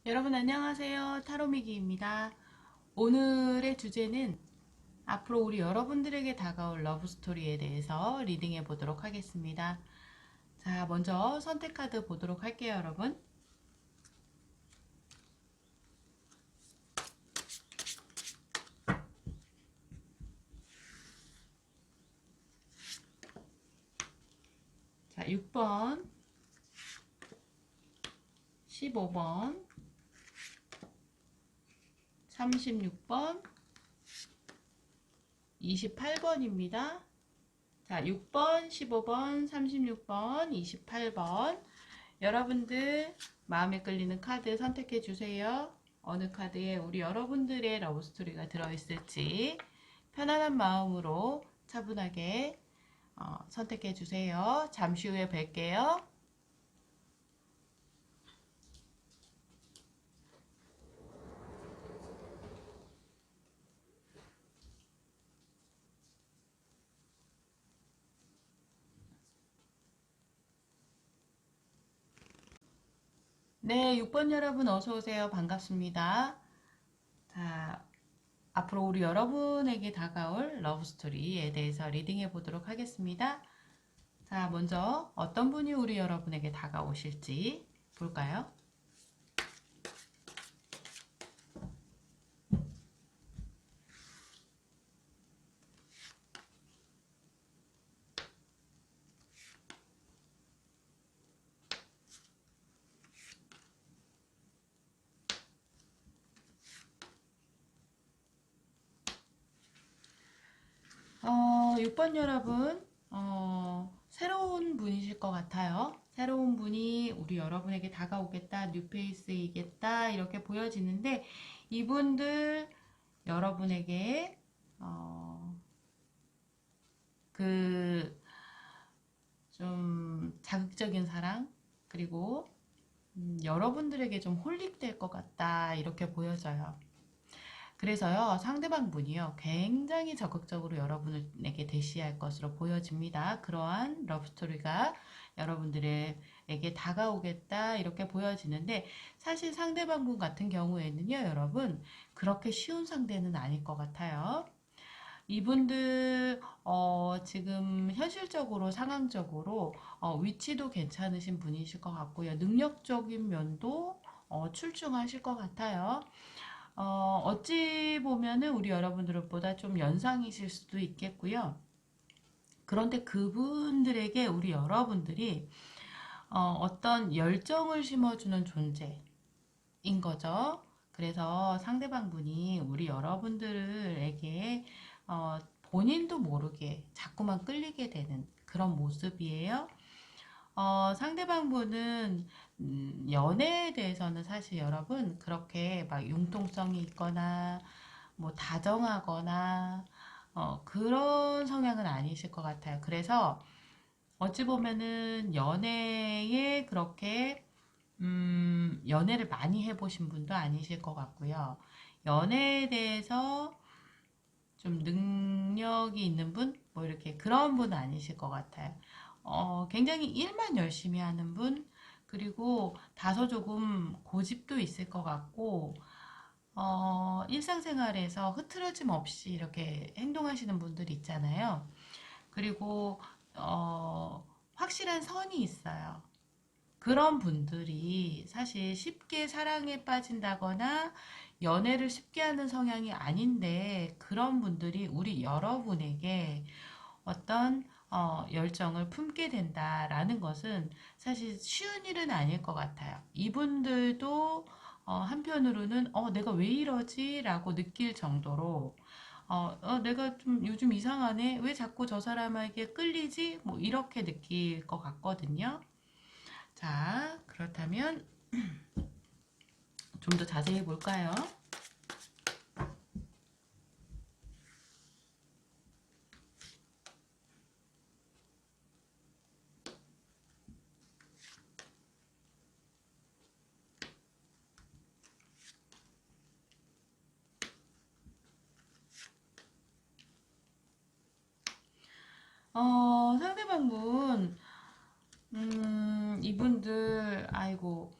여러분 안녕하세요. 타로미기입니다. 오늘의 주제는 앞으로 우리 여러분들에게 다가올 러브스토리에 대해서 리딩해 보도록 하겠습니다. 자, 먼저 선택카드 보도록 할게요, 여러분. 자, 6번, 15번, 36번, 28번입니다. 자, 6번, 15번, 36번, 28번. 여러분들 마음에 끌리는 카드 선택해 주세요. 어느 카드에 우리 여러분들의 러브스토리가 들어있을지 편안한 마음으로 차분하게 선택해 주세요. 잠시 후에 뵐게요. 네, 6번 여러분 어서 오세요. 반갑습니다. 자, 앞으로 우리 여러분에게 다가올 러브스토리에 대해서 리딩해 보도록 하겠습니다. 자, 먼저 어떤 분이 우리 여러분에게 다가오실지 볼까요? 어, 6번 여러분, 새로운 분이실 것 같아요. 새로운 분이 우리 여러분에게 다가오겠다, 뉴페이스이겠다, 이렇게 보여지는데, 이분들 여러분에게, 그, 좀 자극적인 사랑, 그리고, 여러분들에게 좀 홀릭될 것 같다, 이렇게 보여져요. 그래서요, 상대방 분이요, 굉장히 적극적으로 여러분에게 대시할 것으로 보여집니다. 그러한 러브스토리가 여러분들에게 다가오겠다, 이렇게 보여지는데, 사실 상대방 분 같은 경우에는요, 여러분, 그렇게 쉬운 상대는 아닐 것 같아요. 이분들, 지금 현실적으로, 상황적으로, 위치도 괜찮으신 분이실 것 같고요. 능력적인 면도, 출중하실 것 같아요. 어찌 보면은 우리 여러분들보다 좀 연상이실 수도 있겠고요. 그런데 그분들에게 우리 여러분들이 어떤 열정을 심어주는 존재인 거죠. 그래서 상대방 분이 우리 여러분들에게 본인도 모르게 자꾸만 끌리게 되는 그런 모습이에요. 상대방 분은 연애에 대해서는 사실 여러분 그렇게 막 융통성이 있거나 뭐 다정하거나 그런 성향은 아니실 것 같아요. 그래서 어찌 보면은 연애에 그렇게 연애를 많이 해보신 분도 아니실 것 같고요. 연애에 대해서 좀 능력이 있는 분? 뭐 이렇게 그런 분 아니실 것 같아요. 굉장히 일만 열심히 하는 분? 그리고 다소 조금 고집도 있을 것 같고, 일상생활에서 흐트러짐 없이 이렇게 행동하시는 분들 있잖아요. 그리고, 확실한 선이 있어요. 그런 분들이 사실 쉽게 사랑에 빠진다거나 연애를 쉽게 하는 성향이 아닌데 그런 분들이 우리 여러분에게 어떤 열정을 품게 된다라는 것은 사실 쉬운 일은 아닐 것 같아요. 이분들도 한편으로는 내가 왜 이러지? 라고 느낄 정도로 내가 좀 요즘 이상하네? 왜 자꾸 저 사람에게 끌리지? 뭐 이렇게 느낄 것 같거든요. 자, 그렇다면 좀 더 자세히 볼까요? 상대방 분, 이분들, 아이고,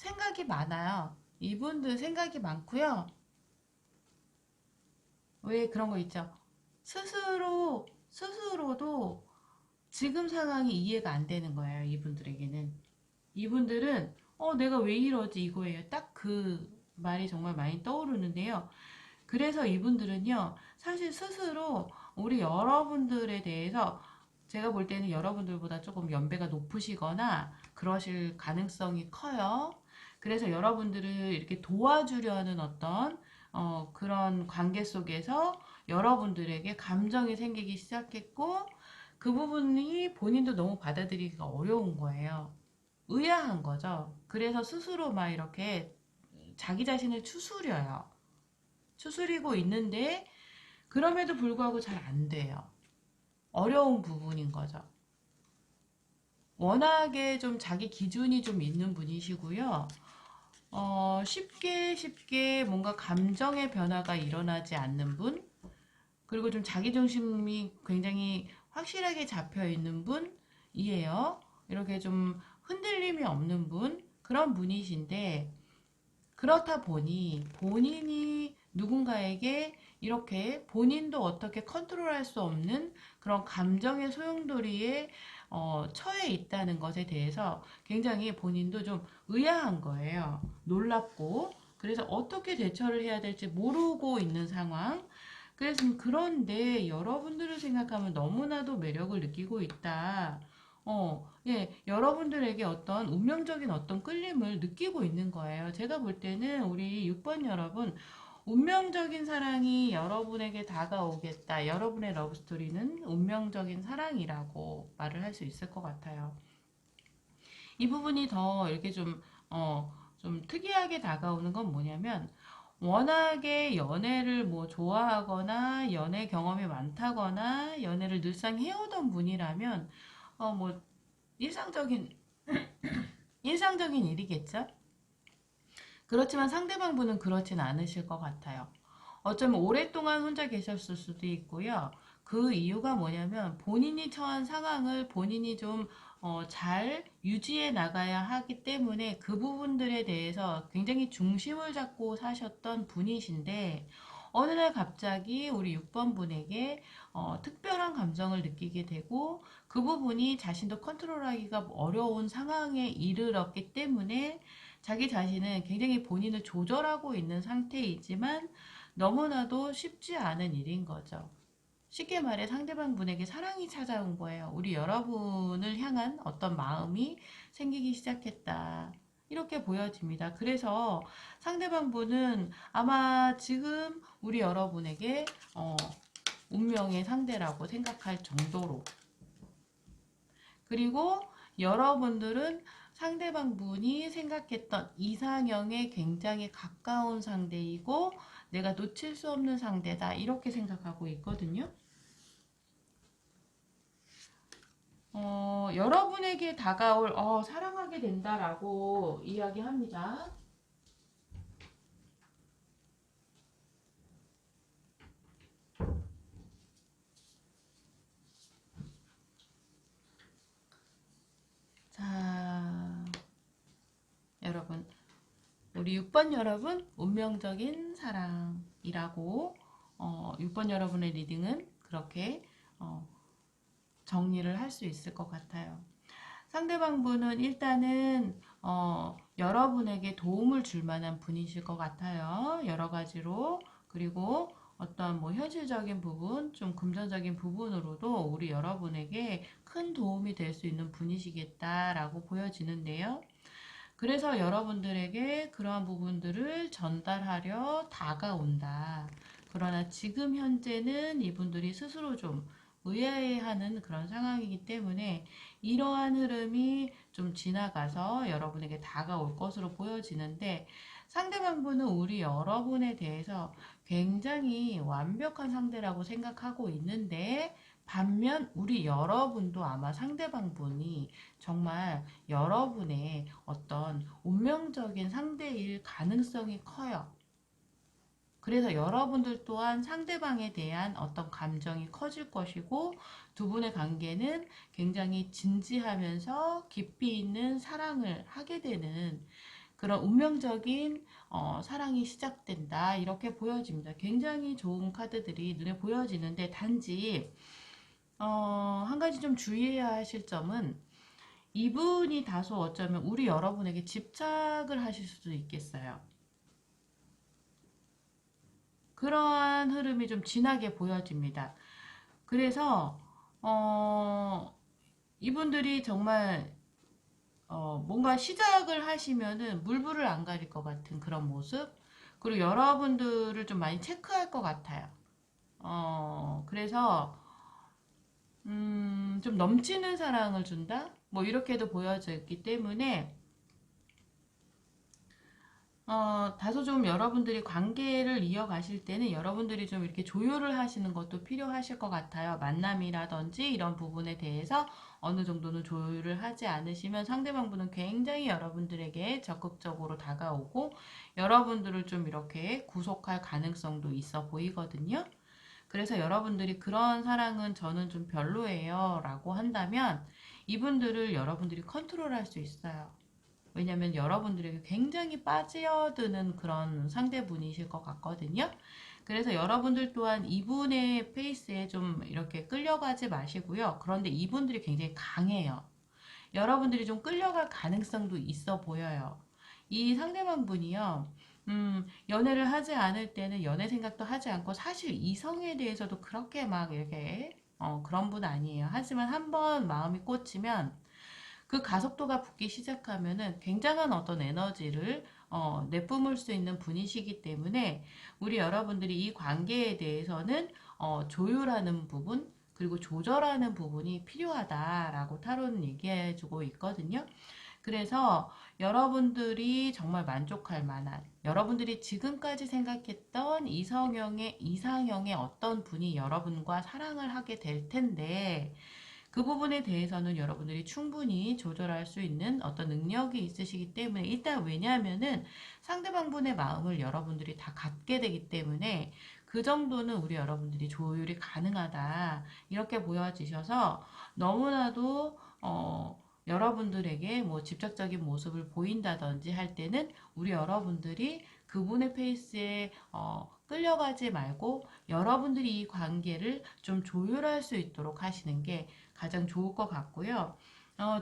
생각이 많아요. 이분들 생각이 많고요. 왜 그런 거 있죠? 스스로도 지금 상황이 이해가 안 되는 거예요. 이분들에게는. 이분들은 내가 왜 이러지 이거예요. 딱 그 말이 정말 많이 떠오르는데요. 그래서 이분들은요, 사실 스스로 우리 여러분들에 대해서 제가 볼 때는 여러분들보다 조금 연배가 높으시거나 그러실 가능성이 커요. 그래서 여러분들을 이렇게 도와주려는 어떤 그런 관계 속에서 여러분들에게 감정이 생기기 시작했고 그 부분이 본인도 너무 받아들이기가 어려운 거예요. 의아한 거죠. 그래서 스스로 막 이렇게 자기 자신을 추스려요. 추스리고 있는데 그럼에도 불구하고 잘 안 돼요. 어려운 부분인 거죠. 워낙에 좀 자기 기준이 좀 있는 분이시고요. 쉽게 뭔가 감정의 변화가 일어나지 않는 분, 그리고 좀 자기중심이 굉장히 확실하게 잡혀 있는 분이에요. 이렇게 좀 흔들림이 없는 분, 그런 분이신데, 그렇다 보니 본인이 누군가에게 이렇게 본인도 어떻게 컨트롤할 수 없는 그런 감정의 소용돌이에 처해 있다는 것에 대해서 굉장히 본인도 좀 의아한 거예요. 놀랍고 그래서 어떻게 대처를 해야 될지 모르고 있는 상황. 그래서 그런데 여러분들을 생각하면 너무나도 매력을 느끼고 있다. 예, 여러분들에게 어떤 운명적인 어떤 끌림을 느끼고 있는 거예요. 제가 볼 때는 우리 6번 여러분, 운명적인 사랑이 여러분에게 다가오겠다. 여러분의 러브스토리는 운명적인 사랑이라고 말을 할 수 있을 것 같아요. 이 부분이 더 이렇게 좀 특이하게 다가오는 건 뭐냐면, 워낙에 연애를 뭐 좋아하거나 연애 경험이 많다거나 연애를 늘상 해오던 분이라면 뭐 일상적인 일상적인 일이겠죠? 그렇지만 상대방 분은 그렇진 않으실 것 같아요. 어쩌면 오랫동안 혼자 계셨을 수도 있고요. 그 이유가 뭐냐면 본인이 처한 상황을 본인이 좀 잘 유지해 나가야 하기 때문에 그 부분들에 대해서 굉장히 중심을 잡고 사셨던 분이신데 어느 날 갑자기 우리 6번 분에게 특별한 감정을 느끼게 되고 그 부분이 자신도 컨트롤하기가 어려운 상황에 이르렀기 때문에 자기 자신은 굉장히 본인을 조절하고 있는 상태이지만 너무나도 쉽지 않은 일인 거죠. 쉽게 말해 상대방 분에게 사랑이 찾아온 거예요. 우리 여러분을 향한 어떤 마음이 생기기 시작했다. 이렇게 보여집니다. 그래서 상대방 분은 아마 지금 우리 여러분에게 운명의 상대라고 생각할 정도로 그리고 여러분들은 상대방 분이 생각했던 이상형에 굉장히 가까운 상대이고 내가 놓칠 수 없는 상대다 이렇게 생각하고 있거든요. 여러분에게 다가올 사랑하게 된다라고 이야기합니다. 자, 여러분 우리 6번 여러분 운명적인 사랑이라고 6번 여러분의 리딩은 그렇게 정리를 할 수 있을 것 같아요. 상대방 분은 일단은 여러분에게 도움을 줄 만한 분이실 것 같아요. 여러 가지로. 그리고 어떤 뭐 현실적인 부분, 좀 금전적인 부분으로도 우리 여러분에게 큰 도움이 될 수 있는 분이시겠다라고 보여지는데요. 그래서 여러분들에게 그러한 부분들을 전달하려 다가온다. 그러나 지금 현재는 이분들이 스스로 좀 의아해하는 그런 상황이기 때문에 이러한 흐름이 좀 지나가서 여러분에게 다가올 것으로 보여지는데 상대방 분은 우리 여러분에 대해서 굉장히 완벽한 상대라고 생각하고 있는데 반면 우리 여러분도 아마 상대방 분이 정말 여러분의 어떤 운명적인 상대일 가능성이 커요. 그래서 여러분들 또한 상대방에 대한 어떤 감정이 커질 것이고 두 분의 관계는 굉장히 진지하면서 깊이 있는 사랑을 하게 되는 그런 운명적인 사랑이 시작된다 이렇게 보여집니다. 굉장히 좋은 카드들이 눈에 보여지는데 단지 한 가지 좀 주의해야 하실 점은 이분이 다소 어쩌면 우리 여러분에게 집착을 하실 수도 있겠어요. 그러한 흐름이 좀 진하게 보여집니다. 그래서 이분들이 정말 뭔가 시작을 하시면은 물불을 안 가릴 것 같은 그런 모습, 그리고 여러분들을 좀 많이 체크할 것 같아요. 그래서 좀 넘치는 사랑을 준다? 뭐 이렇게도 보여져 있기 때문에 다소 좀 여러분들이 관계를 이어가실 때는 여러분들이 좀 이렇게 조율을 하시는 것도 필요하실 것 같아요. 만남이라든지 이런 부분에 대해서 어느 정도는 조율을 하지 않으시면 상대방분은 굉장히 여러분들에게 적극적으로 다가오고 여러분들을 좀 이렇게 구속할 가능성도 있어 보이거든요. 그래서 여러분들이 그런 사랑은 저는 좀 별로예요 라고 한다면 이분들을 여러분들이 컨트롤할 수 있어요. 왜냐면 여러분들에게 굉장히 빠져드는 그런 상대분이실 것 같거든요. 그래서 여러분들 또한 이분의 페이스에 좀 이렇게 끌려가지 마시고요. 그런데 이분들이 굉장히 강해요. 여러분들이 좀 끌려갈 가능성도 있어 보여요. 이 상대방 분이요. 연애를 하지 않을 때는 연애 생각도 하지 않고 사실 이성에 대해서도 그렇게 막 이렇게 그런 분 아니에요. 하지만 한번 마음이 꽂히면 그 가속도가 붙기 시작하면은 굉장한 어떤 에너지를 내뿜을 수 있는 분이시기 때문에 우리 여러분들이 이 관계에 대해서는 조율하는 부분 그리고 조절하는 부분이 필요하다라고 타로는 얘기해주고 있거든요. 그래서 여러분들이 정말 만족할 만한 여러분들이 지금까지 생각했던 이상형의 어떤 분이 여러분과 사랑을 하게 될 텐데 그 부분에 대해서는 여러분들이 충분히 조절할 수 있는 어떤 능력이 있으시기 때문에 일단 왜냐하면은 상대방분의 마음을 여러분들이 다 갖게 되기 때문에 그 정도는 우리 여러분들이 조율이 가능하다 이렇게 보여지셔서 너무나도 여러분들에게 뭐 집착적인 모습을 보인다든지 할 때는 우리 여러분들이 그분의 페이스에 끌려가지 말고 여러분들이 이 관계를 좀 조율할 수 있도록 하시는 게 가장 좋을 것 같고요.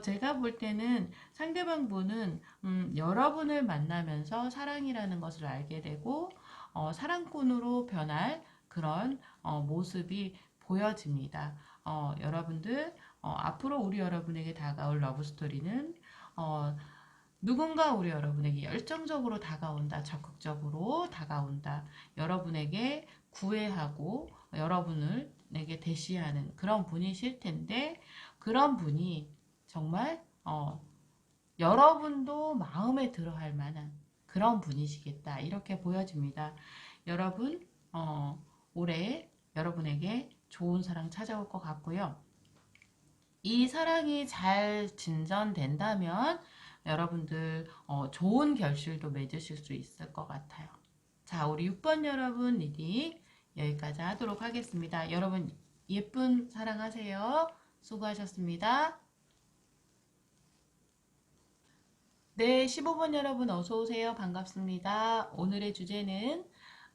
제가 볼 때는 상대방 분은 여러분을 만나면서 사랑이라는 것을 알게 되고 사랑꾼으로 변할 그런 모습이 보여집니다. 여러분들 앞으로 우리 여러분에게 다가올 러브스토리는 누군가 우리 여러분에게 열정적으로 다가온다, 적극적으로 다가온다, 여러분에게 구애하고 여러분을 내게 대시하는 그런 분이실 텐데 그런 분이 정말 여러분도 마음에 들어 할 만한 그런 분이시겠다 이렇게 보여집니다. 여러분 올해 여러분에게 좋은 사랑 찾아올 것 같고요. 이 사랑이 잘 진전된다면 여러분들 좋은 결실도 맺으실 수 있을 것 같아요. 자, 우리 6번 여러분 리딩 여기까지 하도록 하겠습니다. 여러분 예쁜 사랑하세요. 수고하셨습니다. 네, 15번 여러분 어서 오세요. 반갑습니다. 오늘의 주제는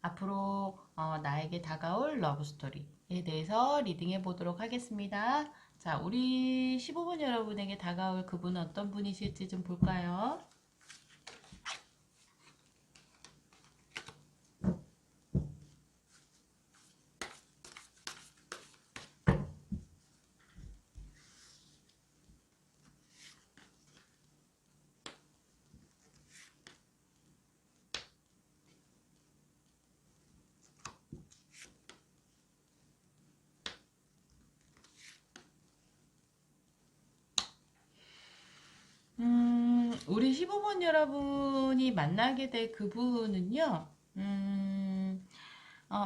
앞으로 나에게 다가올 러브스토리에 대해서 리딩해 보도록 하겠습니다. 자, 우리 15번 여러분에게 다가올 그분은 어떤 분이실지 좀 볼까요? 우리 15번 여러분이 만나게 될 그분은요,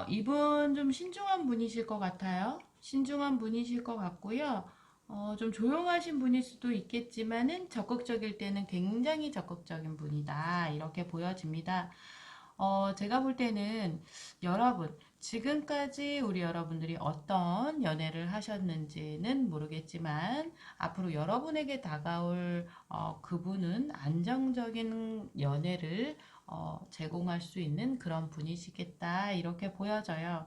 이분 좀 신중한 분이실 것 같아요. 신중한 분이실 것 같고요. 좀 조용하신 분일 수도 있겠지만은 적극적일 때는 굉장히 적극적인 분이다. 이렇게 보여집니다. 제가 볼 때는 여러분, 지금까지 우리 여러분들이 어떤 연애를 하셨는지는 모르겠지만 앞으로 여러분에게 다가올 그분은 안정적인 연애를 제공할 수 있는 그런 분이시겠다 이렇게 보여져요.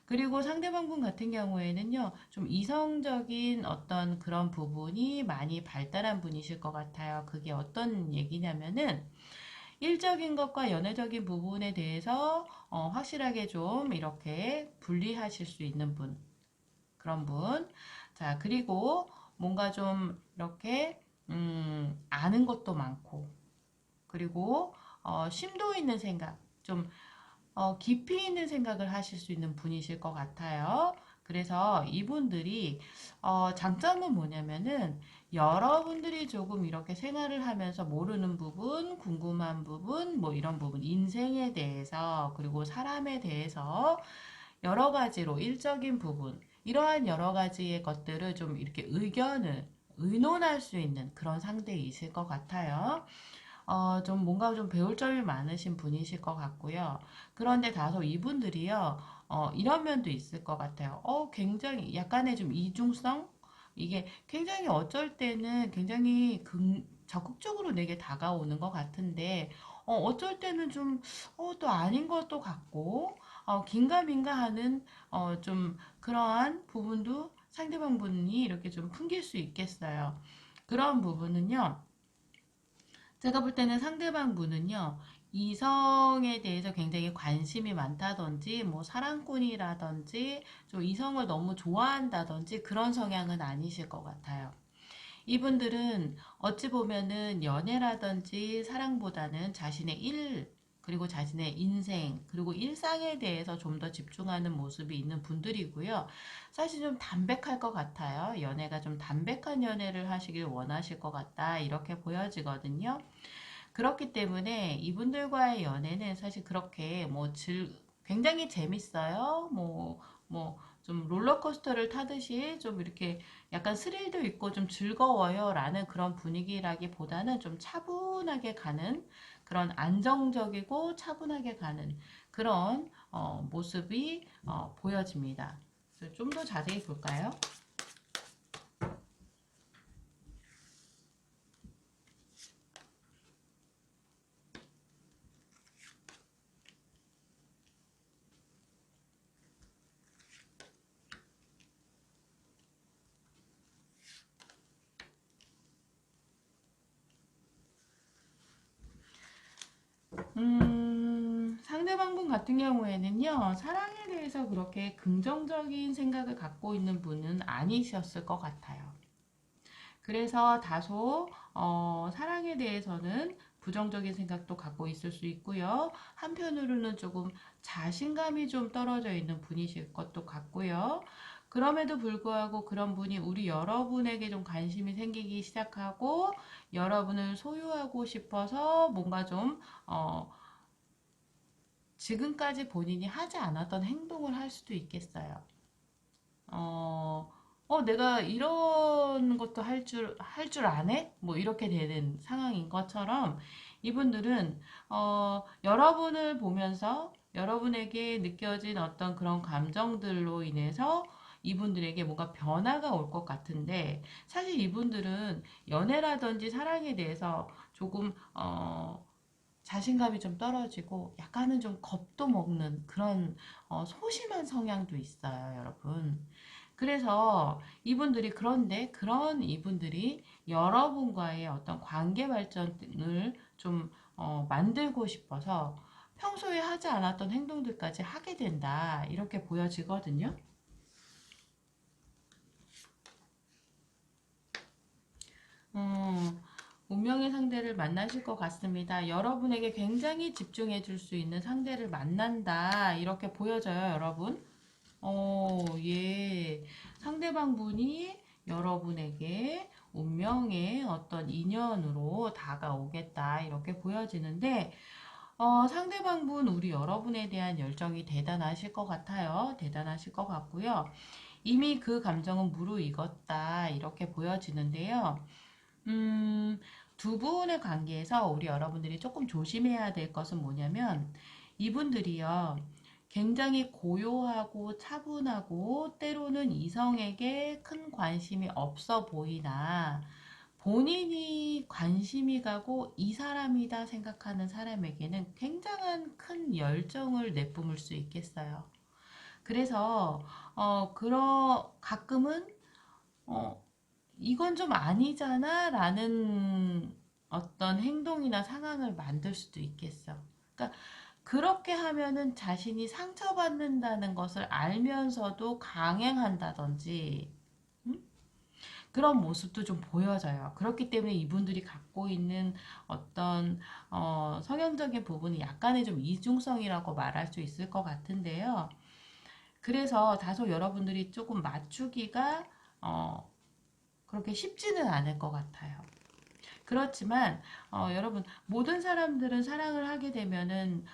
그리고 상대방 분 같은 경우에는요, 좀 이성적인 어떤 그런 부분이 많이 발달한 분이실 것 같아요. 그게 어떤 얘기냐면은 일적인 것과 연애적인 부분에 대해서 확실하게 좀 이렇게 분리하실 수 있는 분, 그런 분. 자, 그리고 뭔가 좀 이렇게 아는 것도 많고, 그리고 심도 있는 생각, 좀 깊이 있는 생각을 하실 수 있는 분이실 것 같아요. 그래서 이분들이 장점은 뭐냐면은 여러분들이 조금 이렇게 생활을 하면서 모르는 부분, 궁금한 부분, 뭐 이런 부분, 인생에 대해서 그리고 사람에 대해서 여러 가지로 일적인 부분, 이러한 여러 가지의 것들을 좀 이렇게 의논할 수 있는 그런 상대이실 것 같아요. 좀 뭔가 좀 배울 점이 많으신 분이실 것 같고요. 그런데 다소 이분들이요, 이런 면도 있을 것 같아요. 굉장히 약간의 좀 이중성? 이게 굉장히 어쩔 때는 굉장히 적극적으로 내게 다가오는 것 같은데, 어쩔 때는 좀, 또 아닌 것도 같고, 긴가민가 하는, 좀 그러한 부분도 상대방 분이 이렇게 좀 풍길 수 있겠어요. 그런 부분은요, 제가 볼 때는 상대방 분은요, 이성에 대해서 굉장히 관심이 많다든지, 뭐 사랑꾼이라든지, 좀 이성을 너무 좋아한다든지 그런 성향은 아니실 것 같아요. 이분들은 어찌 보면은 연애라든지 사랑보다는 자신의 일, 그리고 자신의 인생, 그리고 일상에 대해서 좀 더 집중하는 모습이 있는 분들이고요. 사실 좀 담백할 것 같아요. 연애가 좀 담백한 연애를 하시길 원하실 것 같다. 이렇게 보여지거든요. 그렇기 때문에 이분들과의 연애는 사실 그렇게 뭐 굉장히 재밌어요. 좀 롤러코스터를 타듯이 좀 이렇게 약간 스릴도 있고 좀 즐거워요. 라는 그런 분위기라기보다는 좀 차분하게 가는 그런 안정적이고 차분하게 가는 그런 모습이 보여집니다. 좀 더 자세히 볼까요? 상대방 분 같은 경우에는요, 사랑에 대해서 그렇게 긍정적인 생각을 갖고 있는 분은 아니셨을 것 같아요. 그래서 다소, 사랑에 대해서는 부정적인 생각도 갖고 있을 수 있고요. 한편으로는 조금 자신감이 좀 떨어져 있는 분이실 것도 같고요. 그럼에도 불구하고 그런 분이 우리 여러분에게 좀 관심이 생기기 시작하고, 여러분을 소유하고 싶어서 뭔가 좀, 지금까지 본인이 하지 않았던 행동을 할 수도 있겠어요. 어, 내가 이런 것도 할 줄 아네? 뭐 이렇게 되는 상황인 것처럼 이분들은, 여러분을 보면서 여러분에게 느껴진 어떤 그런 감정들로 인해서 이분들에게 뭔가 변화가 올 것 같은데, 사실 이분들은 연애라든지 사랑에 대해서 조금, 자신감이 좀 떨어지고 약간은 좀 겁도 먹는 그런 소심한 성향도 있어요, 여러분. 그래서 이분들이 그런데 그런 이분들이 여러분과의 어떤 관계 발전을 좀 만들고 싶어서 평소에 하지 않았던 행동들까지 하게 된다. 이렇게 보여지거든요. 음, 운명의 상대를 만나실 것 같습니다. 여러분에게 굉장히 집중해 줄 수 있는 상대를 만난다. 이렇게 보여져요, 여러분. 예. 상대방 분이 여러분에게 운명의 어떤 인연으로 다가오겠다. 이렇게 보여지는데, 상대방 분, 우리 여러분에 대한 열정이 대단하실 것 같아요. 대단하실 것 같고요. 이미 그 감정은 무르익었다. 이렇게 보여지는데요. 음, 두 분의 관계에서 우리 여러분들이 조금 조심해야 될 것은 뭐냐면, 이분들이요, 굉장히 고요하고 차분하고 때로는 이성에게 큰 관심이 없어 보이나 본인이 관심이 가고 이 사람이다 생각하는 사람에게는 굉장한 큰 열정을 내뿜을 수 있겠어요. 그래서 가끔은 어, 이건 좀 아니잖아 라는 어떤 행동이나 상황을 만들 수도 있겠어. 그러니까 그렇게 하면은 자신이 상처받는다는 것을 알면서도 강행한다든지 그런 모습도 좀 보여져요. 그렇기 때문에 이분들이 갖고 있는 어떤 성향적인 부분이 약간의 좀 이중성이라고 말할 수 있을 것 같은데요. 그래서 다소 여러분들이 조금 맞추기가 어, 그렇게 쉽지는 않을 것 같아요. 그렇지만 여러분 모든 사람들은 사랑을 하게 되면은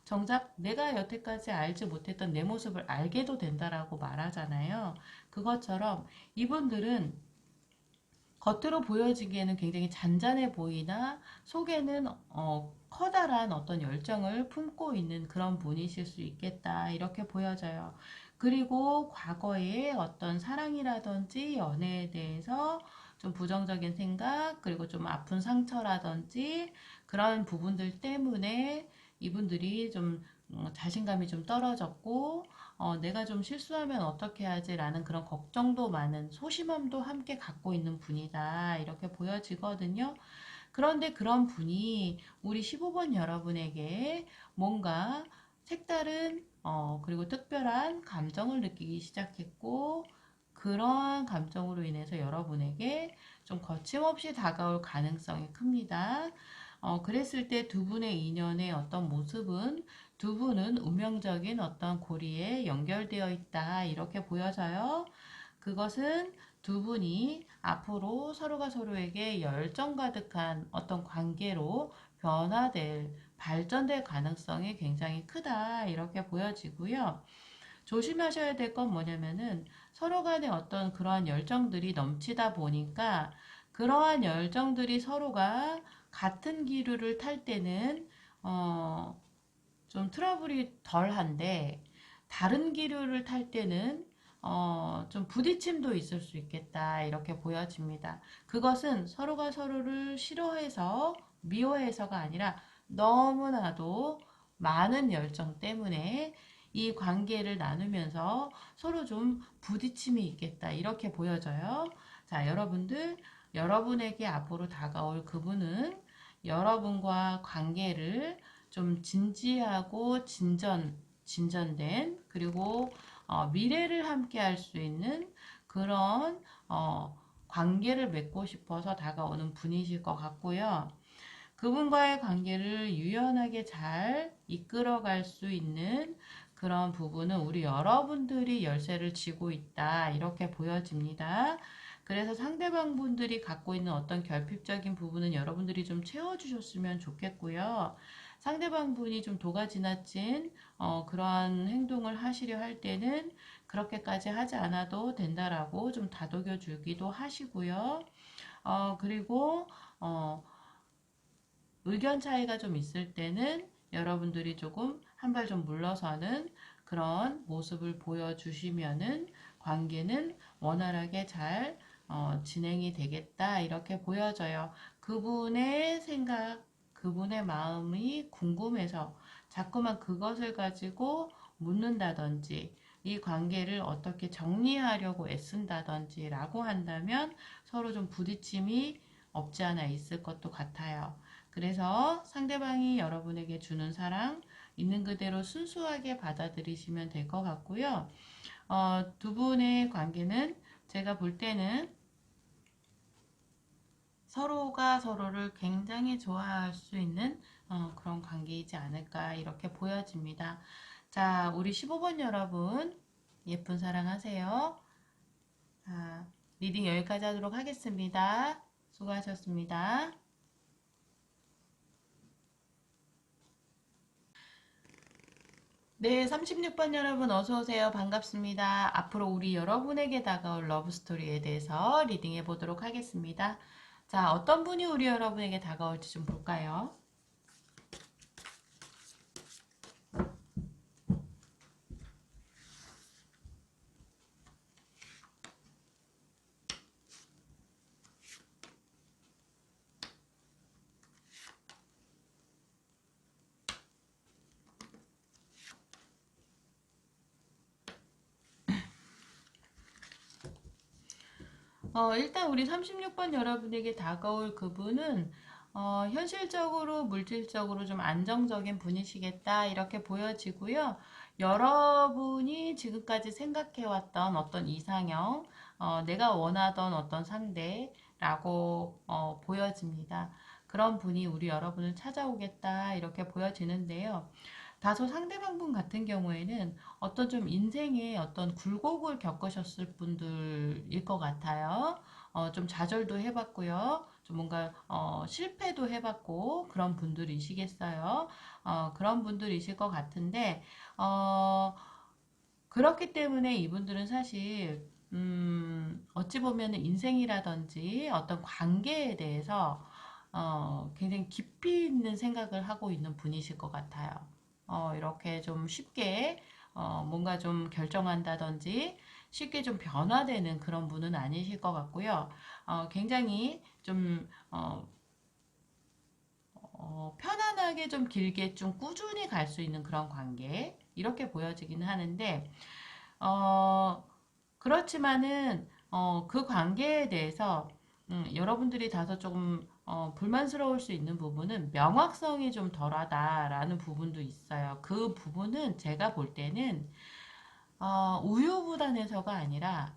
정작 내가 여태까지 알지 못했던 내 모습을 알게도 된다라고 말하잖아요. 그것처럼 이분들은 겉으로 보여지기에는 굉장히 잔잔해 보이나 속에는 커다란 어떤 열정을 품고 있는 그런 분이실 수 있겠다 이렇게 보여져요. 그리고 과거에 어떤 사랑이라든지 연애에 대해서 좀 부정적인 생각 그리고 좀 아픈 상처라든지 그런 부분들 때문에 이분들이 좀 자신감이 좀 떨어졌고 내가 좀 실수하면 어떻게 하지라는 그런 걱정도 많은 소심함도 함께 갖고 있는 분이다. 이렇게 보여지거든요. 그런데 그런 분이 우리 15번 여러분에게 뭔가 색다른 그리고 특별한 감정을 느끼기 시작했고 그러한 감정으로 인해서 여러분에게 좀 거침없이 다가올 가능성이 큽니다. 그랬을 때 두 분의 인연의 어떤 모습은 두 분은 운명적인 어떤 고리에 연결되어 있다. 이렇게 보여져요. 그것은 두 분이 앞으로 서로가 서로에게 열정 가득한 어떤 관계로 발전될 가능성이 굉장히 크다. 이렇게 보여지고요. 조심하셔야 될 건 뭐냐면은 서로 간에 어떤 그러한 열정들이 넘치다 보니까 그러한 열정들이 서로가 같은 기류를 탈 때는 좀 트러블이 덜한데 다른 기류를 탈 때는 좀 부딪힘도 있을 수 있겠다 이렇게 보여집니다. 그것은 서로가 서로를 싫어해서 미워해서가 아니라 너무나도 많은 열정 때문에 이 관계를 나누면서 서로 좀 부딪힘이 있겠다 이렇게 보여져요. 자, 여러분에게 앞으로 다가올 그분은 여러분과 관계를 좀 진지하고 진전된 그리고 미래를 함께 할 수 있는 그런 관계를 맺고 싶어서 다가오는 분이실 것 같고요. 그분과의 관계를 유연하게 잘 이끌어갈 수 있는 그런 부분은 우리 여러분들이 열쇠를 쥐고 있다. 이렇게 보여집니다. 그래서 상대방 분들이 갖고 있는 어떤 결핍적인 부분은 여러분들이 좀 채워주셨으면 좋겠고요. 상대방 분이 좀 도가 지나친 그러한 행동을 하시려 할 때는 그렇게까지 하지 않아도 된다라고 좀 다독여 주기도 하시고요. 그리고 의견 차이가 좀 있을 때는 여러분들이 조금 한 발 좀 물러서는 그런 모습을 보여주시면은 관계는 원활하게 잘 진행이 되겠다 이렇게 보여져요. 그분의 생각, 그분의 마음이 궁금해서 자꾸만 그것을 가지고 묻는다든지 이 관계를 어떻게 정리하려고 애쓴다든지 라고 한다면 서로 좀 부딪힘이 없지 않아 있을 것도 같아요. 그래서 상대방이 여러분에게 주는 사랑 있는 그대로 순수하게 받아들이시면 될 것 같고요. 두 분의 관계는 제가 볼 때는 서로가 서로를 굉장히 좋아할 수 있는 그런 관계이지 않을까 이렇게 보여집니다. 자, 우리 15번 여러분 예쁜 사랑하세요. 자, 리딩 여기까지 하도록 하겠습니다. 수고하셨습니다. 네, 36번 여러분 어서오세요. 반갑습니다. 앞으로 우리 여러분에게 다가올 러브스토리에 대해서 리딩해 보도록 하겠습니다. 자, 어떤 분이 우리 여러분에게 다가올지 좀 볼까요? 일단 우리 36번 여러분에게 다가올 그분은 현실적으로 물질적으로 좀 안정적인 분이시겠다 이렇게 보여지고요. 여러분이 지금까지 생각해왔던 어떤 이상형, 내가 원하던 어떤 상대라고 보여집니다. 그런 분이 우리 여러분을 찾아오겠다 이렇게 보여지는데요. 다소 상대방분 같은 경우에는 어떤 좀 인생의 어떤 굴곡을 겪으셨을 분들일 것 같아요. 좀 좌절도 해봤고요. 좀 뭔가 실패도 해봤고 그런 분들이시겠어요. 그런 분들이실 것 같은데 그렇기 때문에 이분들은 사실 어찌 보면 인생이라든지 어떤 관계에 대해서 굉장히 깊이 있는 생각을 하고 있는 분이실 것 같아요. 이렇게 좀 쉽게 뭔가 좀 결정한다든지 쉽게 좀 변화되는 그런 분은 아니실 것 같고요. 굉장히 좀 편안하게 좀 길게 좀 꾸준히 갈 수 있는 그런 관계 이렇게 보여지기는 하는데 그렇지만은 그 관계에 대해서 여러분들이 다소 조금 불만스러울 수 있는 부분은 명확성이 좀 덜하다라는 부분도 있어요. 그 부분은 제가 볼 때는 우유부단해서가 아니라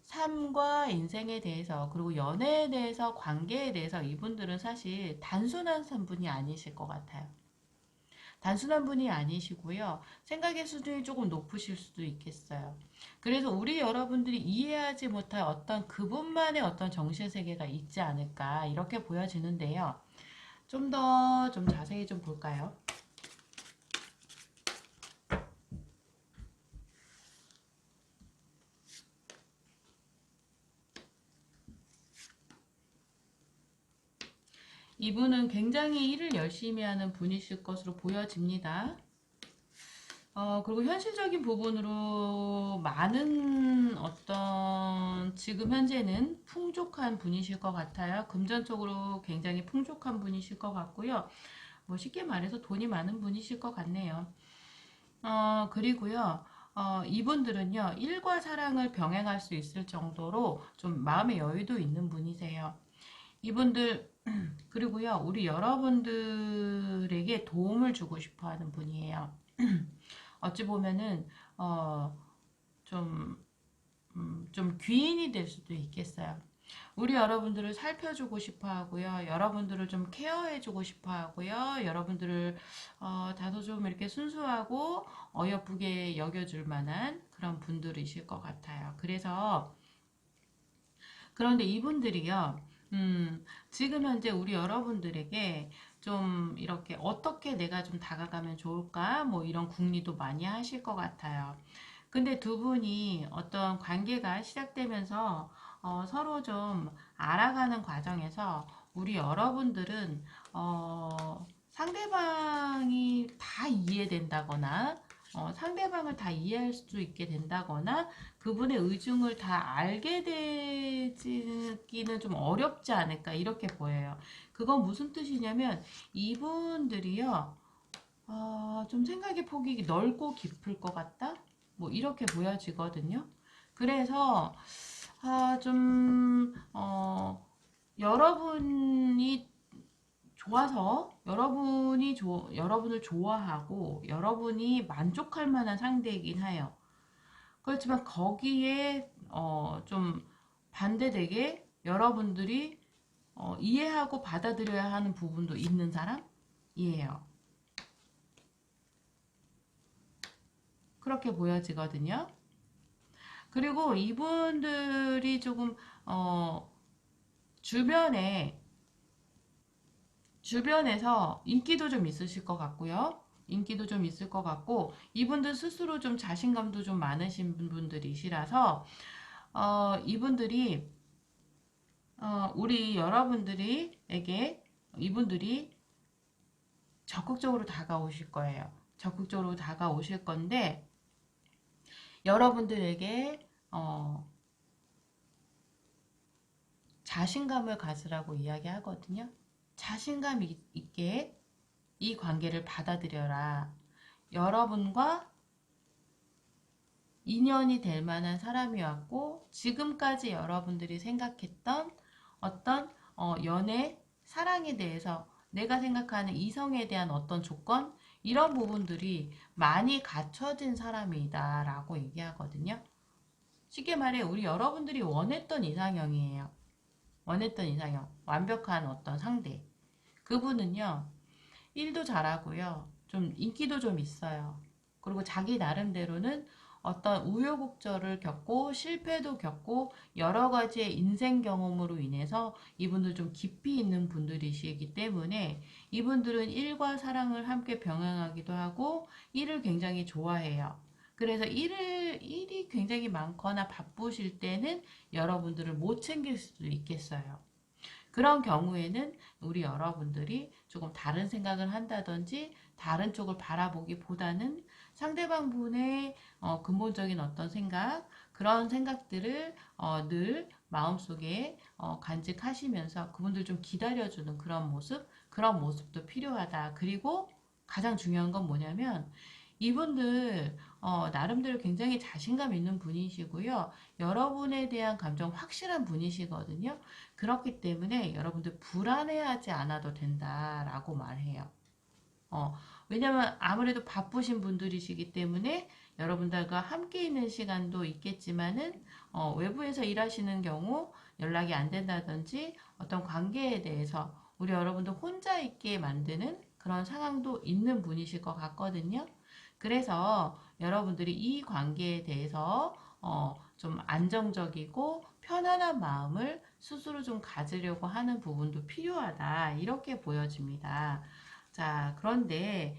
삶과 인생에 대해서 그리고 연애에 대해서 관계에 대해서 이분들은 사실 단순한 분이 아니실 것 같아요. 단순한 분이 아니시고요. 생각의 수준이 조금 높으실 수도 있겠어요. 그래서 우리 여러분들이 이해하지 못할 어떤 그분만의 어떤 정신세계가 있지 않을까 이렇게 보여지는데요. 좀 더 좀 자세히 좀 볼까요? 이분은 굉장히 일을 열심히 하는 분이실 것으로 보여집니다. 그리고 현실적인 부분으로 많은 어떤 지금 현재는 풍족한 분이실 것 같아요. 금전적으로 굉장히 풍족한 분이실 것 같고요. 뭐 쉽게 말해서 돈이 많은 분이실 것 같네요. 그리고요. 이분들은요, 일과 사랑을 병행할 수 있을 정도로 좀 마음의 여유도 있는 분이세요. 이분들, 그리고요, 우리 여러분들에게 도움을 주고 싶어 하는 분이에요. 어찌 보면은 좀, 좀 귀인이 될 수도 있겠어요. 우리 여러분들을 살펴주고 싶어 하고요. 여러분들을 좀 케어해주고 싶어 하고요. 여러분들을 다소 좀 이렇게 순수하고 어여쁘게 여겨줄 만한 그런 분들이실 것 같아요. 그래서 그런데 이분들이요. 지금 현재 우리 여러분들에게 좀 이렇게 어떻게 내가 좀 다가가면 좋을까? 뭐 이런 궁리도 많이 하실 것 같아요. 근데 두 분이 어떤 관계가 시작되면서 서로 좀 알아가는 과정에서 우리 여러분들은 상대방이 다 이해된다거나 상대방을 다 이해할 수 있게 된다거나 그분의 의중을 다 알게 되기는 좀 어렵지 않을까 이렇게 보여요. 그건 무슨 뜻이냐면 이분들이요 좀 생각의 폭이 넓고 깊을 것 같다? 뭐 이렇게 보여지거든요. 그래서 여러분이 좋아서 여러분을 좋아하고 여러분이 만족할 만한 상대이긴 해요. 그렇지만 거기에 좀 반대되게 여러분들이 이해하고 받아들여야 하는 부분도 있는 사람이에요. 그렇게 보여지거든요. 그리고 이분들이 조금 주변에 주변에서 인기도 좀 있으실 것 같고요. 인기도 좀 있을 것 같고 이분들 스스로 좀 자신감도 좀 많으신 분들이시라서 이분들이 우리 여러분들에게 이분들이 적극적으로 다가오실 거예요. 적극적으로 다가오실 건데 여러분들에게 자신감을 가지라고 이야기하거든요. 자신감 있게 이 관계를 받아들여라. 여러분과 인연이 될 만한 사람이었고 지금까지 여러분들이 생각했던 어떤 연애, 사랑에 대해서 내가 생각하는 이성에 대한 어떤 조건 이런 부분들이 많이 갖춰진 사람이다 라고 얘기하거든요. 쉽게 말해 우리 여러분들이 원했던 이상형이에요. 원했던 이상형, 완벽한 어떤 상대. 그분은요, 일도 잘하고요. 좀 인기도 좀 있어요. 그리고 자기 나름대로는 어떤 우여곡절을 겪고 실패도 겪고 여러 가지의 인생 경험으로 인해서 이분들 좀 깊이 있는 분들이시기 때문에 이분들은 일과 사랑을 함께 병행하기도 하고 일을 굉장히 좋아해요. 그래서 일이 굉장히 많거나 바쁘실 때는 여러분들을 못 챙길 수도 있겠어요. 그런 경우에는 우리 여러분들이 조금 다른 생각을 한다든지 다른 쪽을 바라보기보다는 상대방 분의 근본적인 어떤 생각, 그런 생각들을 늘 마음속에 간직하시면서 그분들 좀 기다려주는 그런 모습도 필요하다. 그리고 가장 중요한 건 뭐냐면 이분들 나름대로 굉장히 자신감 있는 분이시고요. 여러분에 대한 감정 확실한 분이시거든요. 그렇기 때문에 여러분들 불안해하지 않아도 된다라고 말해요. 어, 왜냐면 아무래도 바쁘신 분들이시기 때문에 여러분들과 함께 있는 시간도 있겠지만은 외부에서 일하시는 경우 연락이 안 된다든지 어떤 관계에 대해서 우리 여러분들 혼자 있게 만드는 그런 상황도 있는 분이실 것 같거든요. 그래서 여러분들이 이 관계에 대해서 좀 안정적이고 편안한 마음을 스스로 좀 가지려고 하는 부분도 필요하다. 이렇게 보여집니다. 자, 그런데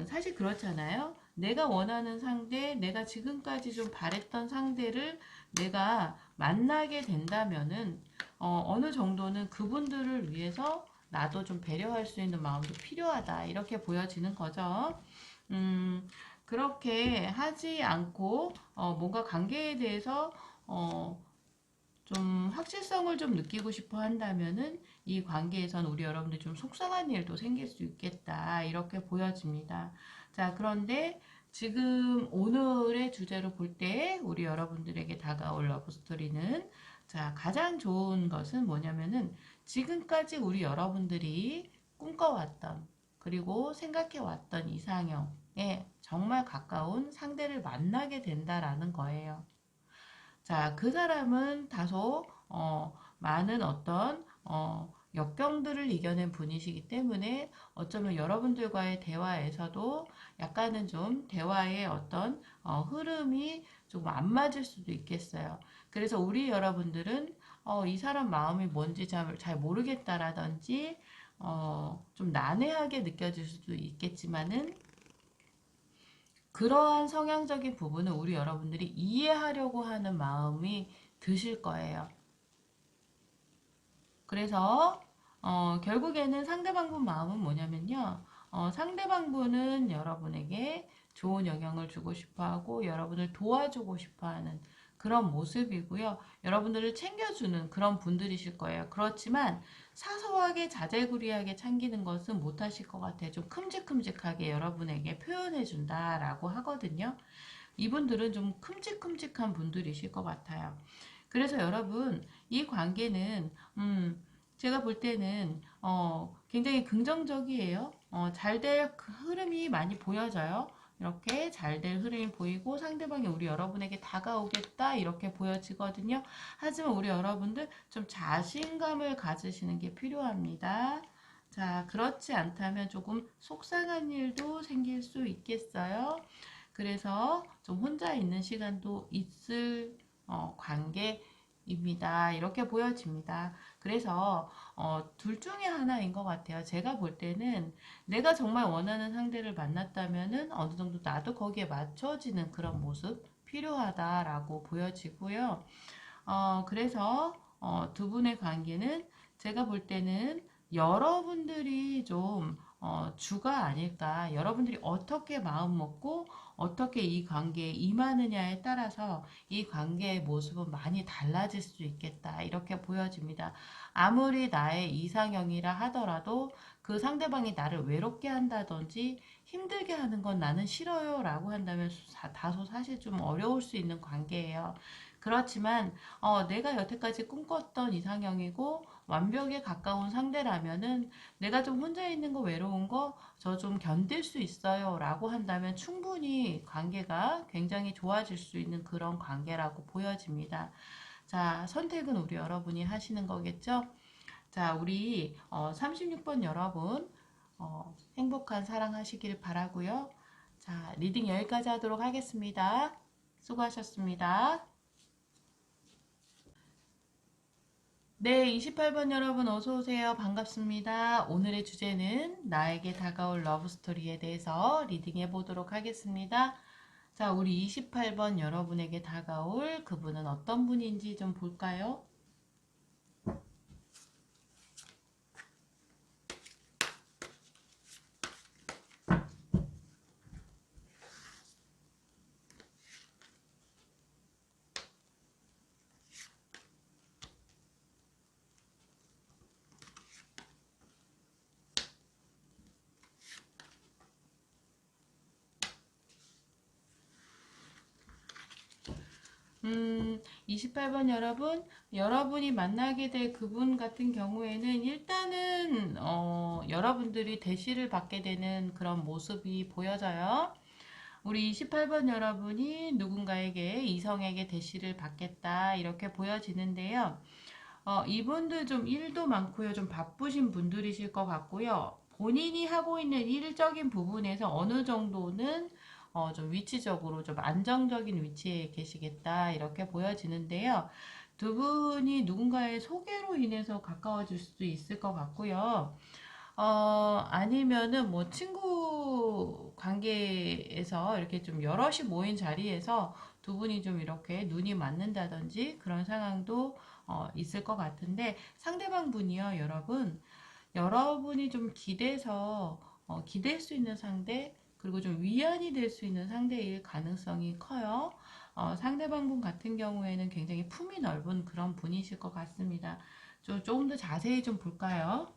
사실 그렇잖아요. 내가 원하는 상대, 내가 지금까지 좀 바랬던 상대를 내가 만나게 된다면은 어느 정도는 그분들을 위해서 나도 좀 배려할 수 있는 마음도 필요하다. 이렇게 보여지는 거죠. 그렇게 하지 않고 뭔가 관계에 대해서 좀 확실성을 좀 느끼고 싶어 한다면은 이 관계에선 우리 여러분들 좀 속상한 일도 생길 수 있겠다. 이렇게 보여집니다. 자, 그런데 지금 오늘의 주제로 볼 때 우리 여러분들에게 다가올 러브스토리는 자, 가장 좋은 것은 뭐냐면은 지금까지 우리 여러분들이 꿈꿔왔던 그리고 생각해왔던 이상형에 정말 가까운 상대를 만나게 된다라는 거예요. 자, 그 사람은 다소 많은 어떤 역경들을 이겨낸 분이시기 때문에 어쩌면 여러분들과의 대화에서도 약간은 좀 대화의 어떤 흐름이 조금 안 맞을 수도 있겠어요. 그래서 우리 여러분들은 이 사람 마음이 뭔지 잘 모르겠다라든지 좀 난해하게 느껴질 수도 있겠지만은 그러한 성향적인 부분을 우리 여러분들이 이해하려고 하는 마음이 드실 거예요. 그래서 결국에는 상대방분 마음은 뭐냐면요. 상대방분은 여러분에게 좋은 영향을 주고 싶어하고 여러분을 도와주고 싶어하는 그런 모습이고요. 여러분들을 챙겨주는 그런 분들이실 거예요. 그렇지만 사소하게 자잘구리하게 챙기는 것은 못하실 것 같아요. 좀 큼직큼직하게 여러분에게 표현해준다라고 하거든요. 이분들은 좀 큼직큼직한 분들이실 것 같아요. 그래서 여러분, 이 관계는, 제가 볼 때는, 굉장히 긍정적이에요. 잘 될 흐름이 많이 보여져요. 이렇게 잘 될 흐름이 보이고 상대방이 우리 여러분에게 다가오겠다 이렇게 보여지거든요. 하지만 우리 여러분들 좀 자신감을 가지시는 게 필요합니다. 자, 그렇지 않다면 조금 속상한 일도 생길 수 있겠어요. 그래서 좀 혼자 있는 시간도 있을 관계입니다. 이렇게 보여집니다. 그래서 둘 중에 하나인 것 같아요. 제가 볼 때는 내가 정말 원하는 상대를 만났다면은 어느 정도 나도 거기에 맞춰지는 그런 모습 필요하다라고 보여지고요. 그래서 두 분의 관계는 제가 볼 때는 여러분들이 좀 주가 아닐까. 여러분들이 어떻게 마음 먹고 어떻게 이 관계에 임하느냐에 따라서 이 관계의 모습은 많이 달라질 수 있겠다. 이렇게 보여집니다. 아무리 나의 이상형이라 하더라도 그 상대방이 나를 외롭게 한다든지 힘들게 하는 건 나는 싫어요 라고 한다면 다소 사실 좀 어려울 수 있는 관계예요. 그렇지만 내가 여태까지 꿈꿨던 이상형이고 완벽에 가까운 상대라면은 내가 좀 혼자 있는 거 외로운 거 저 좀 견딜 수 있어요 라고 한다면 충분히 관계가 굉장히 좋아질 수 있는 그런 관계라고 보여집니다. 자, 선택은 우리 여러분이 하시는 거겠죠? 자, 우리 36번 여러분 행복한 사랑 하시길 바라고요. 자, 리딩 여기까지 하도록 하겠습니다. 수고하셨습니다. 네, 28번 여러분 어서 오세요. 반갑습니다. 오늘의 주제는 나에게 다가올 러브스토리에 대해서 리딩해 보도록 하겠습니다. 자, 우리 28번 여러분에게 다가올 그분은 어떤 분인지 좀 볼까요? 음, 28번 여러분, 여러분이 만나게 될 그분 같은 경우에는 일단은 여러분들이 대시를 받게 되는 그런 모습이 보여져요. 우리 28번 여러분이 누군가에게 이성에게 대시를 받겠다 이렇게 보여지는데요. 이분들 좀 일도 많고요. 좀 바쁘신 분들이실 것 같고요. 본인이 하고 있는 일적인 부분에서 어느 정도는 좀 위치적으로 좀 안정적인 위치에 계시겠다 이렇게 보여지는데요. 두 분이 누군가의 소개로 인해서 가까워질 수도 있을 것 같고요. 아니면은 뭐 친구 관계에서 이렇게 좀 여럿이 모인 자리에서 두 분이 좀 이렇게 눈이 맞는다든지 그런 상황도 있을 것 같은데 상대방 분이요, 여러분. 여러분이 좀 기대서 기댈 수 있는 상대 그리고 좀 위안이 될 수 있는 상대일 가능성이 커요. 상대방 분 같은 경우에는 굉장히 품이 넓은 그런 분이실 것 같습니다. 조금 더 자세히 좀 볼까요?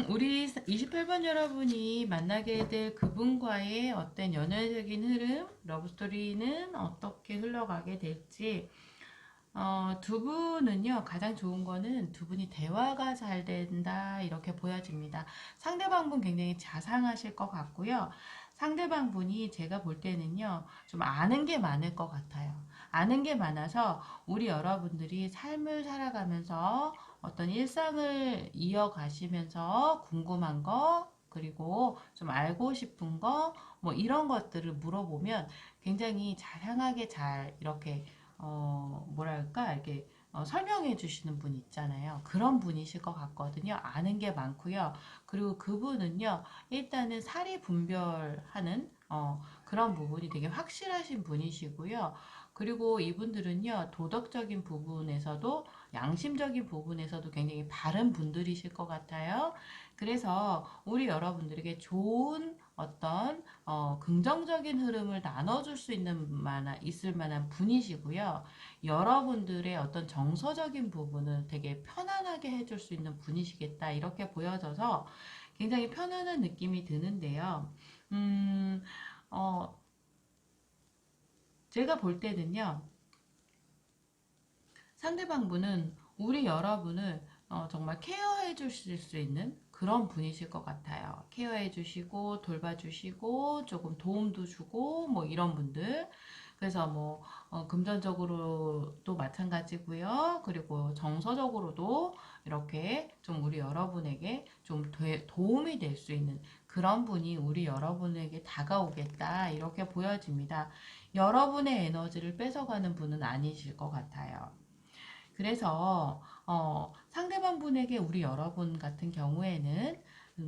우리 28번 여러분이 만나게 될 그분과의 어떤 연애적인 흐름, 러브스토리는 어떻게 흘러가게 될지, 두 분은요, 가장 좋은 거는 두 분이 대화가 잘 된다, 이렇게 보여집니다. 상대방 분 굉장히 자상하실 것 같고요. 상대방 분이 제가 볼 때는요, 좀 아는 게 많을 것 같아요. 아는 게 많아서 우리 여러분들이 삶을 살아가면서 어떤 일상을 이어가시면서 궁금한 거, 그리고 좀 알고 싶은 거, 뭐 이런 것들을 물어보면 굉장히 다양하게 잘 이렇게 뭐랄까, 이렇게 설명해 주시는 분 있잖아요. 그런 분이실 것 같거든요. 아는 게 많고요. 그리고 그분은요, 일단은 사리 분별하는 그런 부분이 되게 확실하신 분이시고요. 그리고 이분들은요, 도덕적인 부분에서도 양심적인 부분에서도 굉장히 바른 분들이실 것 같아요. 그래서 우리 여러분들에게 좋은 어떤 긍정적인 흐름을 나눠줄 수 있을 만한 분이시고요. 여러분들의 어떤 정서적인 부분을 되게 편안하게 해줄 수 있는 분이시겠다. 이렇게 보여져서 굉장히 편안한 느낌이 드는데요. 음, 어, 제가 볼 때는요. 상대방 분은 우리 여러분을 정말 케어해 주실 수 있는 그런 분이실 것 같아요. 케어해 주시고 돌봐주시고 조금 도움도 주고 뭐 이런 분들. 그래서 뭐 금전적으로도 마찬가지고요. 그리고 정서적으로도 이렇게 좀 우리 여러분에게 좀 도움이 될 수 있는 그런 분이 우리 여러분에게 다가오겠다 이렇게 보여집니다. 여러분의 에너지를 뺏어가는 분은 아니실 것 같아요. 그래서 상대방 분에게 우리 여러분 같은 경우에는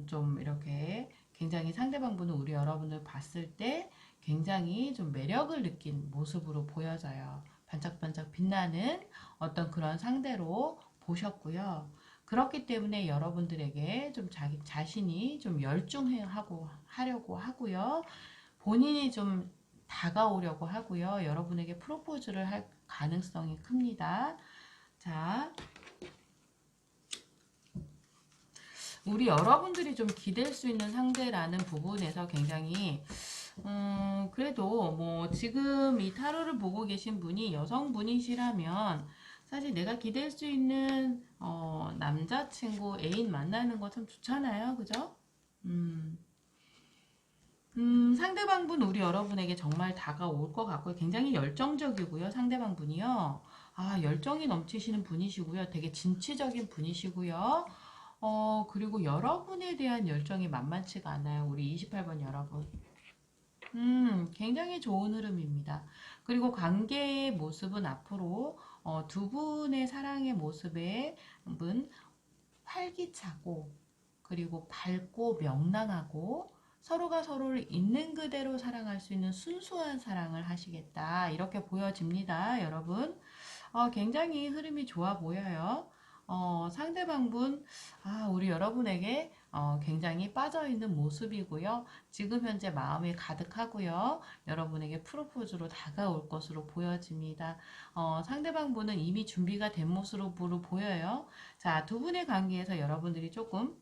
좀 이렇게 굉장히 상대방 분은 우리 여러분을 봤을 때 굉장히 좀 매력을 느낀 모습으로 보여져요. 반짝반짝 빛나는 어떤 그런 상대로 보셨고요. 그렇기 때문에 여러분들에게 좀 자기 자신이 좀 열중하고 하려고 하고요. 본인이 좀 다가오려고 하고요. 여러분에게 프로포즈를 할 가능성이 큽니다. 자, 우리 여러분들이 좀 기댈 수 있는 상대라는 부분에서 굉장히 그래도 뭐 지금 이 타로를 보고 계신 분이 여성분이시라면 사실 내가 기댈 수 있는 남자친구, 애인 만나는 거 참 좋잖아요. 그죠? 음, 상대방분 우리 여러분에게 정말 다가올 것 같고요. 굉장히 열정적이고요. 상대방분이요. 아, 열정이 넘치시는 분이시고요. 되게 진취적인 분이시고요. 그리고 여러분에 대한 열정이 만만치가 않아요. 우리 28번 여러분. 굉장히 좋은 흐름입니다. 그리고 관계의 모습은 앞으로 두 분의 사랑의 모습은 활기차고 그리고 밝고 명랑하고 서로가 서로를 있는 그대로 사랑할 수 있는 순수한 사랑을 하시겠다. 이렇게 보여집니다, 여러분. 굉장히 흐름이 좋아 보여요. 상대방분, 우리 여러분에게 굉장히 빠져있는 모습이고요. 지금 현재 마음이 가득하고요. 여러분에게 프로포즈로 다가올 것으로 보여집니다. 상대방분은 이미 준비가 된 모습으로 보여요. 자, 두 분의 관계에서 여러분들이 조금,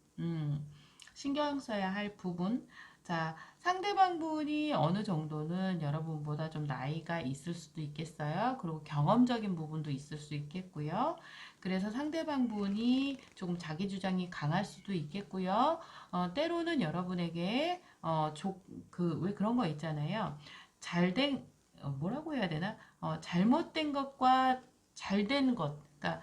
신경 써야 할 부분. 자, 상대방 분이 어느 정도는 여러분보다 좀 나이가 있을 수도 있겠어요. 그리고 경험적인 부분도 있을 수 있겠고요. 그래서 상대방 분이 조금 자기 주장이 강할 수도 있겠고요. 때로는 여러분에게, 왜 그런 거 있잖아요. 잘된, 뭐라고 해야 되나? 잘못된 것과 잘된 것, 그러니까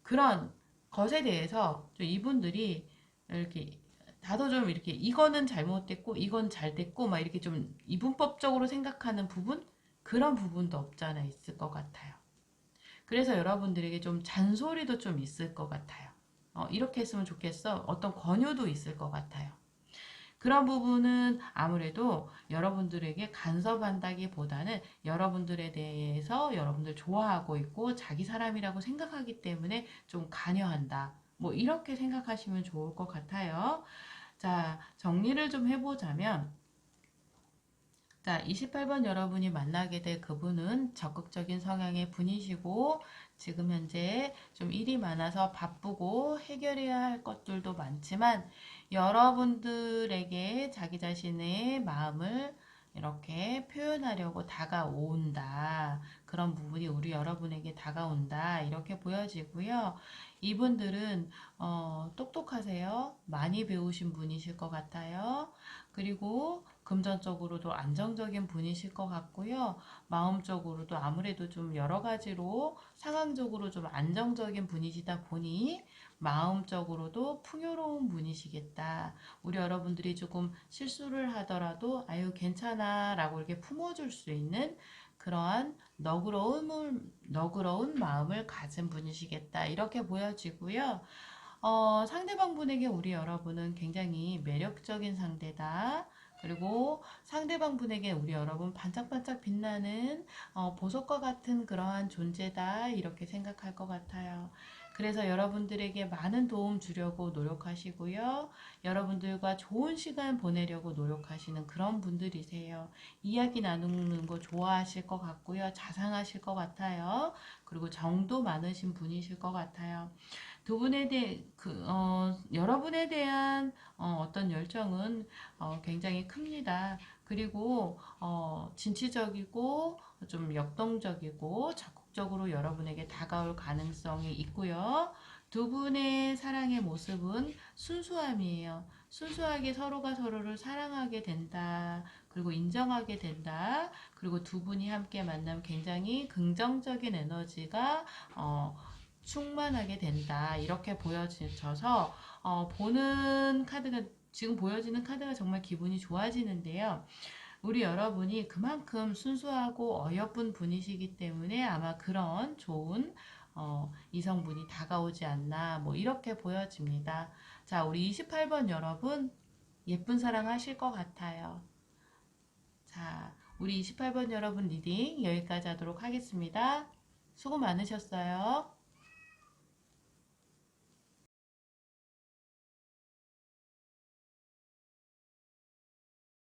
그런 것에 대해서 좀 이분들이 이렇게 다소 좀 이렇게 이거는 잘못됐고 이건 잘 됐고 막 이렇게 좀 이분법적으로 생각하는 부분 그런 부분도 없잖아 있을 것 같아요. 그래서 여러분들에게 좀 잔소리도 좀 있을 것 같아요. 이렇게 했으면 좋겠어. 어떤 권유도 있을 것 같아요. 그런 부분은 아무래도 여러분들에게 간섭한다기보다는 여러분들에 대해서 여러분들 좋아하고 있고 자기 사람이라고 생각하기 때문에 좀 관여한다. 뭐 이렇게 생각하시면 좋을 것 같아요. 자, 정리를 좀 해보자면, 자, 28번 여러분이 만나게 될 그분은 적극적인 성향의 분이시고, 지금 현재 좀 일이 많아서 바쁘고 해결해야 할 것들도 많지만, 여러분들에게 자기 자신의 마음을 이렇게 표현하려고 다가온다. 그런 부분이 우리 여러분에게 다가온다. 이렇게 보여지고요. 이분들은 똑똑하세요. 많이 배우신 분이실 것 같아요. 그리고 금전적으로도 안정적인 분이실 것 같고요. 마음적으로도 아무래도 좀 여러 가지로 상황적으로 좀 안정적인 분이시다 보니 마음적으로도 풍요로운 분이시겠다. 우리 여러분들이 조금 실수를 하더라도 아유 괜찮아 라고 이렇게 품어줄 수 있는 그러한 너그러운 마음을 가진 분이시겠다. 이렇게 보여지고요. 상대방 분에게 우리 여러분은 굉장히 매력적인 상대다. 그리고 상대방 분에게 우리 여러분 반짝반짝 빛나는 보석과 같은 그러한 존재다. 이렇게 생각할 것 같아요. 그래서 여러분들에게 많은 도움 주려고 노력하시고요. 여러분들과 좋은 시간 보내려고 노력하시는 그런 분들이세요. 이야기 나누는 거 좋아하실 것 같고요. 자상하실 것 같아요. 그리고 정도 많으신 분이실 것 같아요. 두 분에 대해 여러분에 대한 어떤 열정은 굉장히 큽니다. 그리고 진취적이고 좀 역동적이고 적극적으로 여러분에게 다가올 가능성이 있고요. 두 분의 사랑의 모습은 순수함이에요. 순수하게 서로가 서로를 사랑하게 된다. 그리고 인정하게 된다. 그리고 두 분이 함께 만나면 굉장히 긍정적인 에너지가 충만하게 된다. 이렇게 보여져서 보는 카드가 지금 보여지는 카드가 정말 기분이 좋아지는데요. 우리 여러분이 그만큼 순수하고 어여쁜 분이시기 때문에 아마 그런 좋은 이성분이 다가오지 않나 뭐 이렇게 보여집니다. 자, 우리 28번 여러분 예쁜 사랑 하실 것 같아요. 자, 우리 28번 여러분 리딩 여기까지 하도록 하겠습니다. 수고 많으셨어요.